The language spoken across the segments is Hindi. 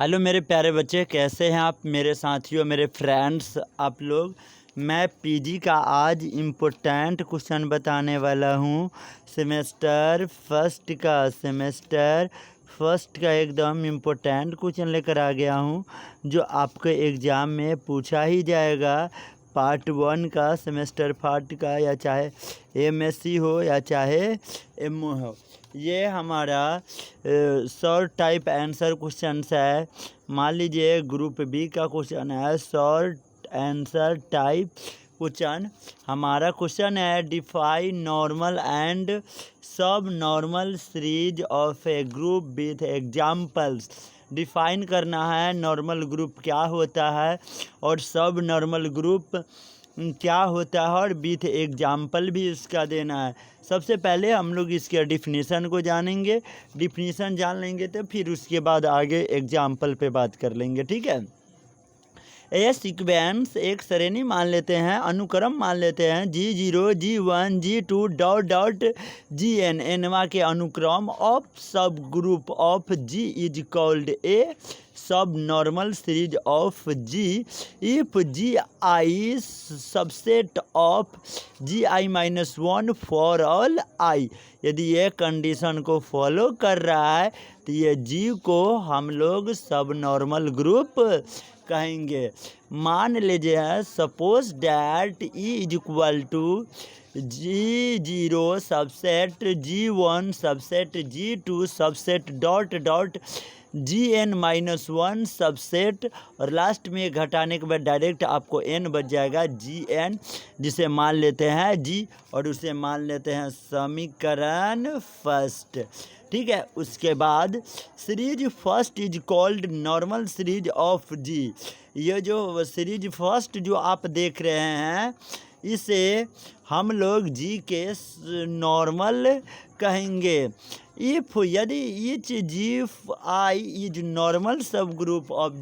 हेलो मेरे प्यारे बच्चे, कैसे हैं आप मेरे साथियों, मेरे फ्रेंड्स आप लोग। मैं पीजी का आज इम्पोर्टेंट क्वेश्चन बताने वाला हूँ। सेमेस्टर फर्स्ट का एकदम इम्पोर्टेंट क्वेश्चन लेकर आ गया हूँ, जो आपके एग्ज़ाम में पूछा ही जाएगा। पार्ट 1 का, सेमेस्टर फर्स्ट का, या चाहे एमएससी हो या चाहे एमओ हो। ये हमारा शॉर्ट टाइप आंसर क्वेश्चंस है। मान लीजिए ग्रुप बी का क्वेश्चन है, शॉर्ट आंसर टाइप क्वेश्चन। हमारा क्वेश्चन है, डिफाइन नॉर्मल एंड सब normal series of A group with examples. Define करना है नॉर्मल ग्रुप क्या होता है और सब नॉर्मल ग्रुप क्या होता है, और विथ एग्जाम्पल भी इसका देना है। सबसे पहले हम लोग इसके डिफिनीसन को जानेंगे। डिफिनीसन जान लेंगे तो फिर उसके बाद आगे एग्जाम्पल पे बात कर लेंगे, ठीक है। ये सीक्वेंस एक श्रेणी मान लेते हैं, अनुक्रम मान लेते हैं, G0, G1, G2 dot dot Gn, एनवा के अनुक्रम of subgroup of G is called a subnormal series of G if Gi subset of Gi-1 for all I। यदि ये कंडीशन को फॉलो कर रहा है तो ये G को हम लोग सब नॉर्मल ग्रुप कहेंगे। मान लीजिए suppose that E is equal to G0 subset G1 subset G2 subset dot dot Gn-1 subset, और लास्ट में घटाने के बाद डायरेक्ट आपको n बच जाएगा Gn, जिसे मान लेते हैं G और उसे मान लेते हैं समीकरण फर्स्ट, ठीक है। उसके बाद series first is called normal series of G। ये जो सीरीज फर्स्ट जो आप देख रहे हैं, इसे हम लोग G के नॉर्मल कहेंगे। इफ यदि etch Gi is normal subgroup of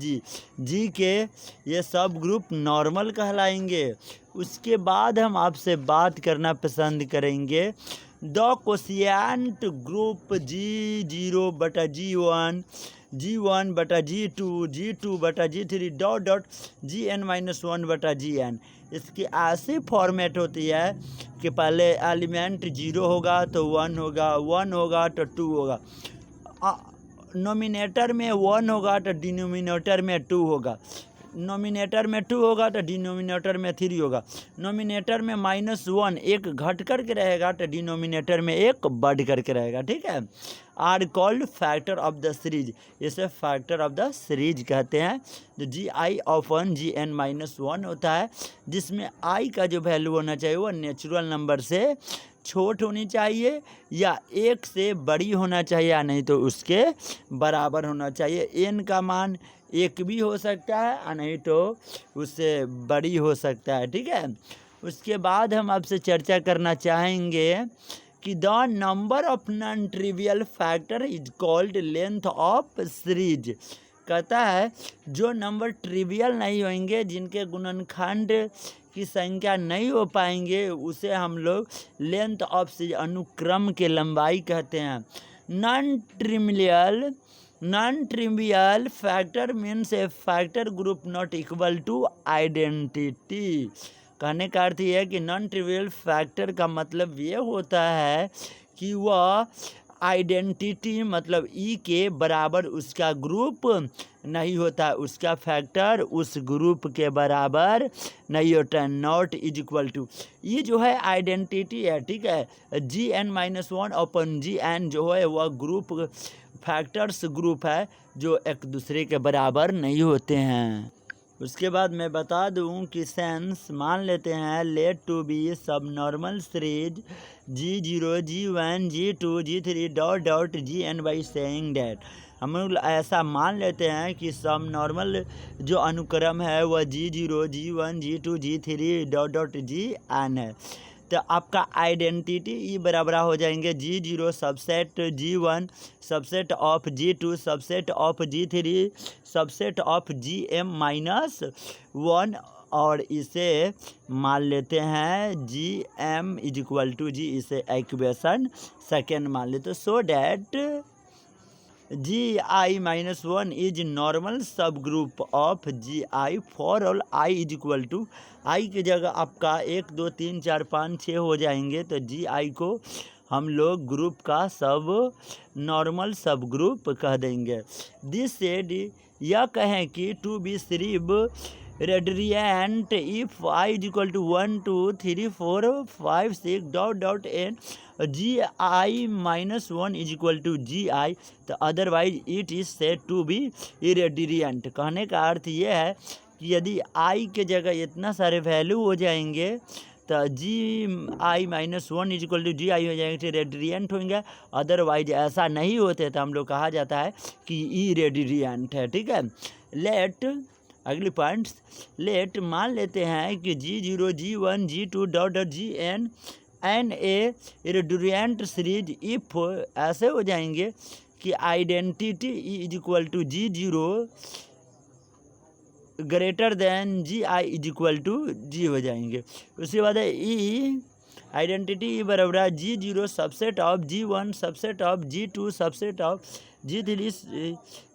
G के ये सब ग्रुप नॉर्मल कहलाएंगे। उसके बाद हम आपसे बात करना पसंद करेंगे द कोशिएंट ग्रुप G0 बटा G1, G1 बटा G2, G2 बटा G3 डॉट डॉट Gn-1 बटा Gn। इसकी ऐसी फॉर्मेट होती है कि पहले एलिमेंट 0 होगा तो 1 होगा, 1 होगा तो 2 होगा, नोमिनेटर में 1 होगा तो डिनोमिनेटर में 2 होगा, नोमिनेटर में 2 होगा तो डिनोमिनेटर में 3 होगा, नोमिनेटर में -1 एक घट करके रहेगा तो डिनोमिनेटर में एक बढ़ करके रहेगा, ठीक है। Are called factor of the series, इसे फैक्टर ऑफ द सीरीज कहते हैं। जो Gi Gn-1 होता है, जिसमें I का जो वैल्यू होना चाहिए वो नेचुरल नंबर से छोट होनी चाहिए या 1 से बड़ी होना चाहिए, या नहीं तो उसके बराबर होना चाहिए। n का मान 1 भी हो सकता है और नहीं तो उससे बड़ी हो सकता है, ठीक है। उसके बाद हम आपसे चर्चा करना चाहेंगे कि the number of non trivial factor is called length of series. कहता है जो नंबर ट्रिवियल नहीं होंगे, जिनके गुणनखंड की संख्या नहीं हो पाएंगे, उसे हम लोग लेंथ ऑफ सीरीज, अनुक्रम के लंबाई कहते हैं। Non trivial factor means a factor group not equal to identity. कहने का अर्थ यह है कि नॉन ट्रिवियल फैक्टर का मतलब ये होता है कि वह आइडेंटिटी मतलब ई के बराबर उसका ग्रुप नहीं होता, उसका फैक्टर उस ग्रुप के बराबर नहीं होता। नॉट इज इक्वल टू, ये जो है आइडेंटिटी है, ठीक है। Gn-1 अपन Gn जो है वह ग्रुप फैक्टर्स ग्रुप है जो एक दूसरे के बराबर नहीं होते हैं। उसके बाद मैं बता दूं कि सेंस मान लेते हैं लेट टू बी सब normal series G0, G1, G2, G3 dot dot Gn by saying that. हम लोग ऐसा मान लेते हैं कि सब नॉर्मल जो अनुक्रम है वह G0, G1, G2, G3 dot dot Gn है। तो आपका आइडेंटिटी ई बराबर हो जाएंगे G0 subset G1 subset of G2 subset of G3 subset of Gm-1, और इसे मान लेते हैं Gm is equal to G, इसे इक्वेशन सेकेंड मान लेते। So that G i minus one is normal subgroup of G i for all i is equal to, i की जगह आपका 1 2 3 4 5 6 हो जाएंगे, तो जी आई को हम लोग ग्रुप का सब नॉर्मल सब ग्रुप कह देंगे। दिस सेड, यह कहें कि टू बी सिर्फ radiant if i is equal to 1 2 3 4 5 6 dot dot n G i minus one is equal to G i, तो otherwise it is said to be irradiant. कहने का अर्थ ये है कि यदि आई के जगह इतना सारे वैल्यू हो जाएंगे तो G i minus one is equal to G i हो जाएंगे, रेडियंट होंगे। अदरवाइज ऐसा नहीं होते तो हम लोग कहा जाता है कि इरेडियंट है। ठीक है, लेट अगली पॉइंट्स, लेट मान लेते हैं कि G0 G1 G2 dot dot GN n a irradiant series if ऐसे हो जाएंगे कि identity is equal to G0 greater than G i is equal to G हो जाएंगे। उसके बाद है ई आइडेंटिटी बराबर G0 subset of G1 subset of G2 subset of G3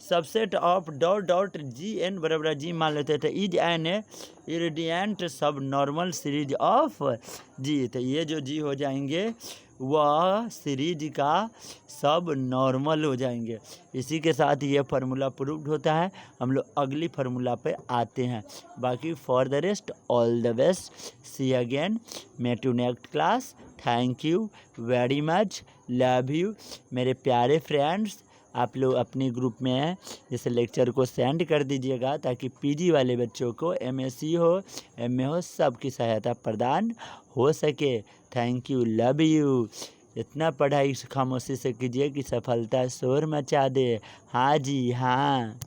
subset of dot dot GN बराबर जी मान लेते थे, इज एन इरेडियंट सब नॉर्मल सीरीज ऑफ जी। तो ये जो जी हो जाएंगे वह सीरीज का सब नॉर्मल हो जाएंगे। इसी के साथ ये फार्मूला प्रूव्ड होता है। हम लोग अगली फार्मूला पे आते हैं। बाकी for the rest all the best, see again, may to next class. Thank you very much, love you मेरे प्यारे फ्रेंड्स। आप लोग अपनी ग्रुप में जैसे लेक्चर को सेंड कर दीजिएगा ताकि पीजी वाले बच्चों को MSc हो MA हो सबकी सहायता प्रदान हो सके। Thank you, love you. इतना पढ़ाई खामोशी से कीजिए कि सफलता शोर मचा दे। हाँ जी हाँ।